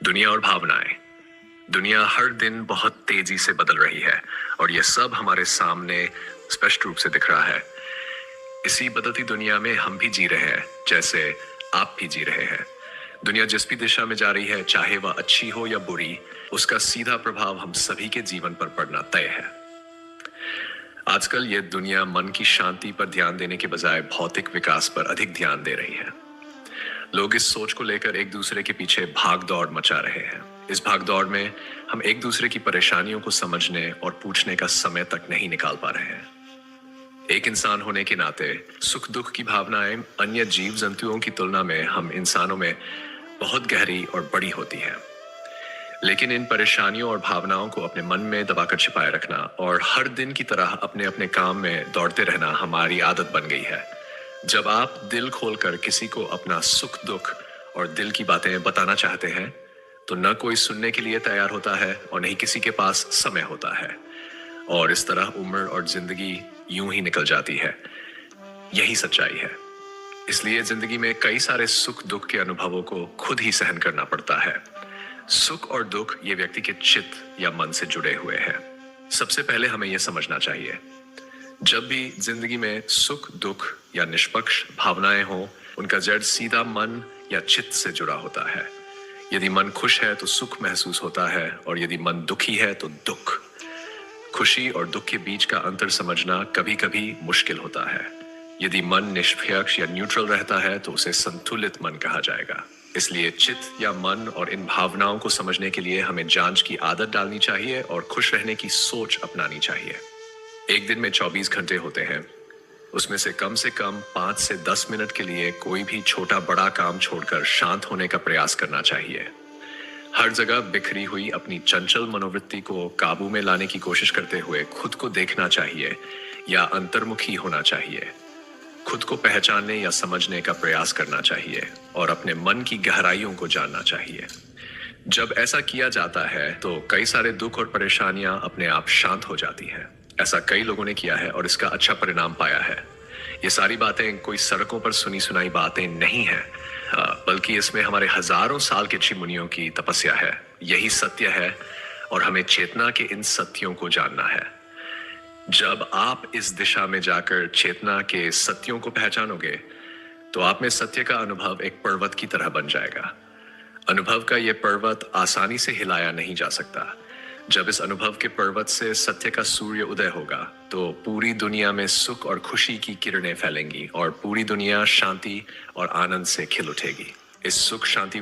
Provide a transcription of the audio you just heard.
दुनिया और भावनाएं। दुनिया हर दिन बहुत तेजी से बदल रही है और ये सब हमारे सामने स्पष्ट रूप से दिख रहा है। इसी बदलती दुनिया में हम भी जी रहे हैं, जैसे आप भी जी रहे हैं। दुनिया जिस भी दिशा में जा रही है, चाहे वह अच्छी हो या बुरी, उसका सीधा प्रभाव हम सभी के जीवन पर पड़ना तय है। आजकल ये दुनिया मन की शांति पर ध्यान देने के बजाय भौतिक विकास पर अधिक ध्यान दे रही है। लोग इस सोच को लेकर एक दूसरे के पीछे भाग दौड़ मचा रहे हैं। इस भाग दौड़ में हम एक दूसरे की परेशानियों को समझने और पूछने का समय तक नहीं निकाल पा रहे हैं। एक इंसान होने के नाते सुख दुख की भावनाएं अन्य जीव जंतुओं की तुलना में हम इंसानों में बहुत गहरी और बड़ी होती हैं। लेकिन इन परेशानियों और भावनाओं को अपने मन में दबाकर छिपाए रखना और हर दिन की तरह अपने अपने काम में दौड़ते रहना हमारी आदत बन गई है। जब आप दिल खोलकर किसी को अपना सुख दुख और दिल की बातें बताना चाहते हैं, तो न कोई सुनने के लिए तैयार होता है और नहीं किसी के पास समय होता है, और इस तरह उम्र और जिंदगी यूं ही निकल जाती है। यही सच्चाई है। इसलिए जिंदगी में कई सारे सुख दुख के अनुभवों को खुद ही सहन करना पड़ता है। सुख और दुख ये व्यक्ति के चित्त या मन से जुड़े हुए हैं। सबसे पहले हमें यह समझना चाहिए, जब भी जिंदगी में सुख दुख या निष्पक्ष भावनाएं हो, उनका जड़ सीधा मन या चित्त से जुड़ा होता है। यदि मन खुश है तो सुख महसूस होता है, और यदि मन दुखी है तो दुख। खुशी और दुख के बीच का अंतर समझना कभी कभी मुश्किल होता है। यदि मन निष्पक्ष या न्यूट्रल रहता है तो उसे संतुलित मन कहा जाएगा। इसलिए चित्त या मन और इन भावनाओं को समझने के लिए हमें जांच की आदत डालनी चाहिए और खुश रहने की सोच अपनानी चाहिए। एक दिन में 24 घंटे होते हैं, उसमें से कम 5 से 10 मिनट के लिए कोई भी छोटा बड़ा काम छोड़कर शांत होने का प्रयास करना चाहिए। हर जगह बिखरी हुई अपनी चंचल मनोवृत्ति को काबू में लाने की कोशिश करते हुए खुद को देखना चाहिए या अंतर्मुखी होना चाहिए। खुद को पहचानने या समझने का प्रयास करना चाहिए और अपने मन की गहराइयों को जानना चाहिए। जब ऐसा किया जाता है तो कई सारे दुख और परेशानियां अपने आप शांत हो जाती हैं। ऐसा कई लोगों ने किया है और इसका अच्छा परिणाम पाया है। ये सारी बातें कोई सड़कों पर सुनी सुनाई बातें नहीं है, बल्कि इसमें हमारे हजारों साल के ऋषि मुनियों की तपस्या है। यही सत्य है और हमें चेतना के इन सत्यों को जानना है। जब आप इस दिशा में जाकर चेतना के सत्यों को पहचानोगे, तो आप में सत्य का अनुभव एक पर्वत की तरह बन जाएगा। अनुभव का यह पर्वत आसानी से हिलाया नहीं जा सकता। जब इस अनुभव के पर्वत से सत्य का सूर्य उदय होगा, तो पूरी दुनिया में सुख और खुशी की किरणें फैलेंगी और पूरी दुनिया शांति और आनंद से खिल उठेगी। इस सुख शांति